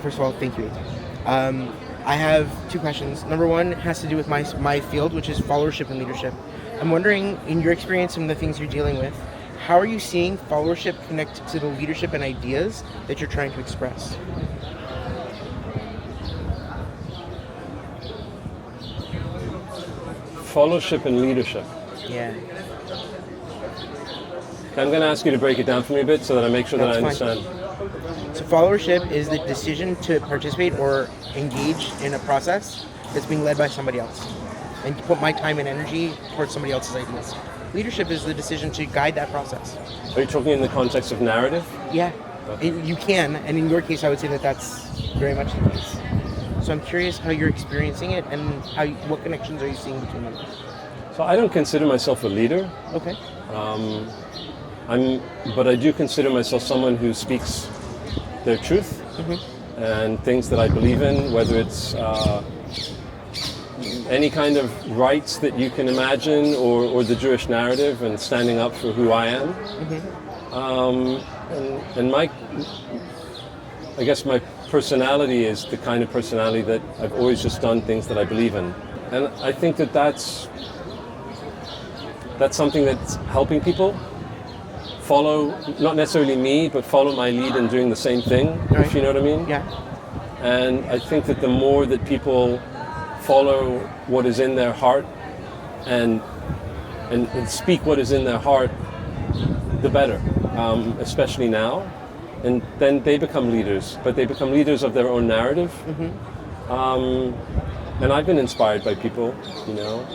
First of all, thank you. I have two questions. Number one has to do with my field, which is followership and leadership. I'm wondering, in your experience and the things you're dealing with, how are you seeing followership connect to the leadership and ideas that you're trying to express? Followership and leadership. Yeah. I'm going to ask you to break it down for me a bit so that I make sure that I understand. So followership is the decision to participate or engage in a process that's being led by somebody else and to put my time and energy towards somebody else's ideas. Leadership is the decision to guide that process. Are you talking in the context of narrative? Yeah, you can, and in your case I would say that that's very much the case. So I'm curious how you're experiencing it and what connections are you seeing between them? So I don't consider myself a leader. Okay. But I do consider myself someone who speaks their truth and things that I believe in, whether it's any kind of rights that you can imagine or the Jewish narrative and standing up for who I am. And I guess my personality is the kind of personality that I've always just done things that I believe in. And I think that that's something that's helping people follow, not necessarily me, but follow my lead in doing the same thing, if you know what I mean? Yeah. And I think that the more that people follow what is in their heart and speak what is in their heart, the better, especially now. And then they become leaders, but they become leaders of their own narrative. And I've been inspired by people, you know.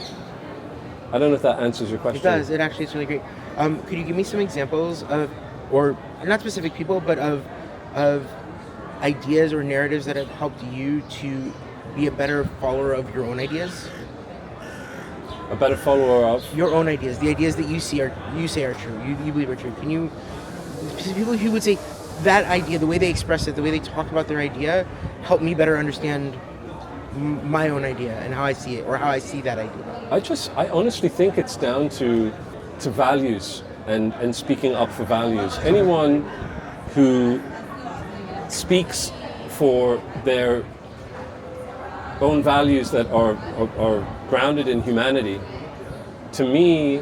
I don't know if that answers your question. It does. It actually is really great. Could you give me some examples of, or not specific people, but of ideas or narratives that have helped you to be a better follower of your own ideas? A better follower of? Your own ideas, the ideas that you say are true, you believe are true. Can you, people who would say that idea, the way they express it, the way they talk about their idea, help me better understand my own idea and how I see it, or how I see that idea? I honestly think it's down to values and speaking up for values. Anyone who speaks for their own values that are grounded in humanity, to me,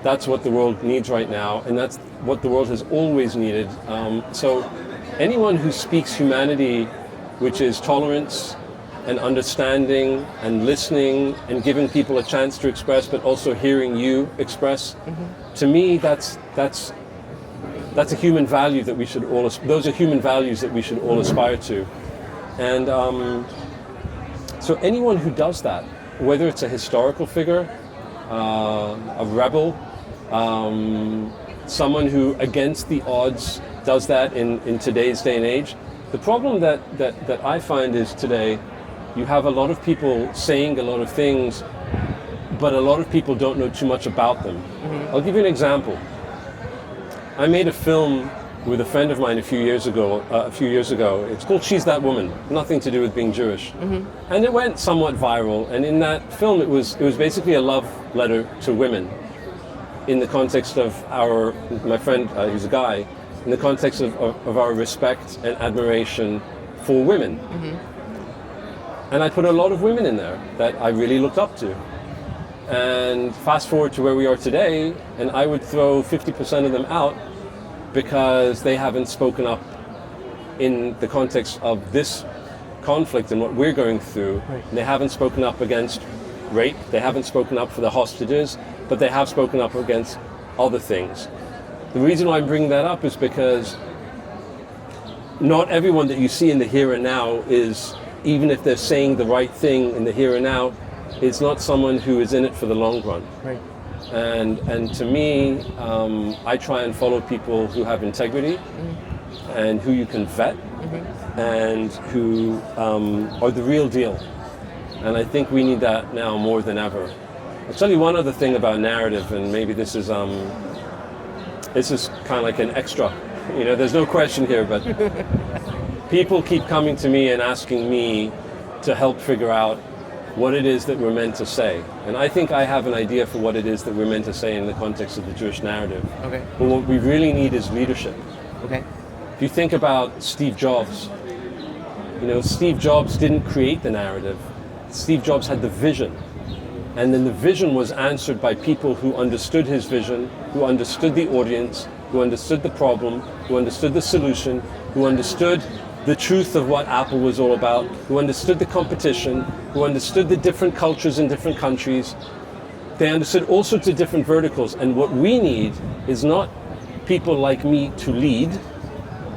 that's what the world needs right now, and that's what the world has always needed. So anyone who speaks humanity, which is tolerance and understanding and listening and giving people a chance to express, but also hearing you express, to me, that's a human value that we should all, those are human values that we should all aspire to. And so anyone who does that, whether it's a historical figure, a rebel, someone who against the odds does that in today's day and age. The problem that I find is today, you have a lot of people saying a lot of things, but a lot of people don't know too much about them. I'll give you an example. I made a film with a friend of mine a few years ago. It's called She's That Woman, nothing to do with being Jewish. And it went somewhat viral, and in that film it was basically a love letter to women in the context of my friend, who's a guy, in the context of our respect and admiration for women. And I put a lot of women in there that I really looked up to. And fast forward to where we are today, and I would throw 50% of them out because they haven't spoken up in the context of this conflict and what we're going through. Right. They haven't spoken up against rape, they haven't spoken up for the hostages, but they have spoken up against other things. The reason why I'm bringing that up is because not everyone that you see in the here and now is, even if they're saying the right thing in the here and now, it's not someone who is in it for the long run. Right. And to me, I try and follow people who have integrity and who you can vet and who are the real deal. And I think we need that now more than ever. I'll tell you one other thing about narrative, and maybe this is kind of like an extra. You know, there's no question here, but people keep coming to me and asking me to help figure out what it is that we're meant to say. And I think I have an idea for what it is that we're meant to say in the context of the Jewish narrative. Okay. But what we really need is leadership. Okay. If you think about Steve Jobs, Steve Jobs didn't create the narrative. Steve Jobs had the vision. And then the vision was answered by people who understood his vision, who understood the audience, who understood the problem, who understood the solution, who understood the truth of what Apple was all about, who understood the competition, who understood the different cultures in different countries. They understood all sorts of different verticals. And what we need is not people like me to lead,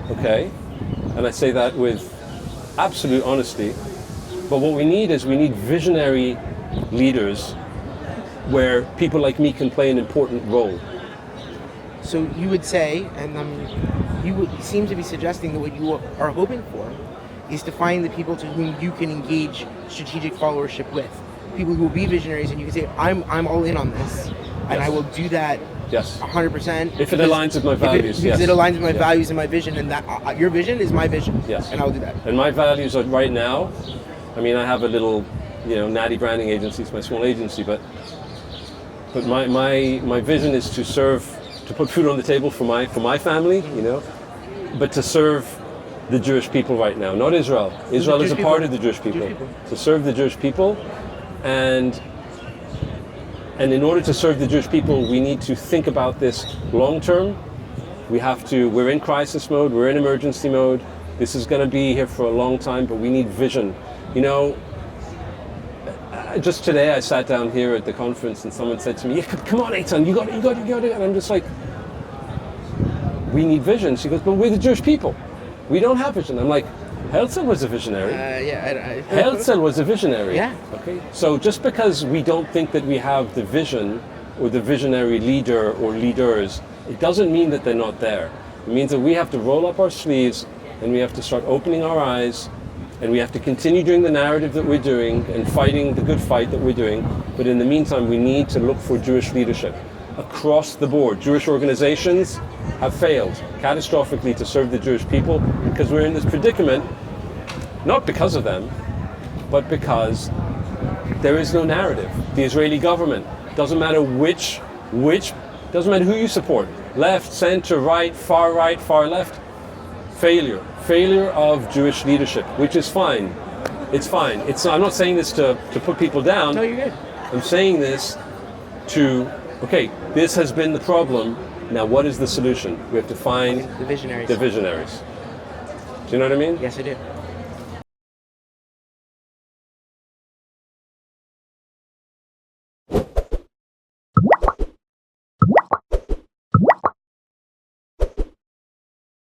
okay? And I say that with absolute honesty. But what we need visionary leaders where people like me can play an important role. So you would say, and you seem to be suggesting that what you are hoping for is to find the people to whom you can engage strategic followership with. People who will be visionaries, and you can say, I'm all in on this, and I will do that. Yes. 100%. If it aligns with my values, because it aligns with my values and my vision, and that your vision is my vision. Yes. And I'll do that. And my values are right now. I mean, I have a little, natty branding agency. It's my small agency, but my vision is to put food on the table for my family, but to serve the Jewish people right now, not Israel. Israel is a part of the Jewish people. To serve the Jewish people, and in order to serve the Jewish people, we need to think about this long term. We're in crisis mode, we're in emergency mode. This is going to be here for a long time, but we need vision. Just today I sat down here at the conference and someone said to me, come on Eitan, you got it. And I'm just like, we need vision. She goes, but we're the Jewish people. We don't have vision. I'm like, Herzl was a visionary. Herzl was a visionary. Yeah. Okay. So just because we don't think that we have the vision or the visionary leader or leaders, it doesn't mean that they're not there. It means that we have to roll up our sleeves and we have to start opening our eyes, and we have to continue doing the narrative that we're doing and fighting the good fight that we're doing. But in the meantime, we need to look for Jewish leadership across the board. Jewish organizations have failed catastrophically to serve the Jewish people because we're in this predicament, not because of them, but because there is no narrative. The Israeli government, doesn't matter doesn't matter who you support, left, center, right, far left, failure of Jewish leadership, which is fine. It's fine. I'm not saying this to put people down. No, you're good. I'm saying this this has been the problem. Now what is the solution? We have to find the visionaries. Do you know what I mean? Yes, I do.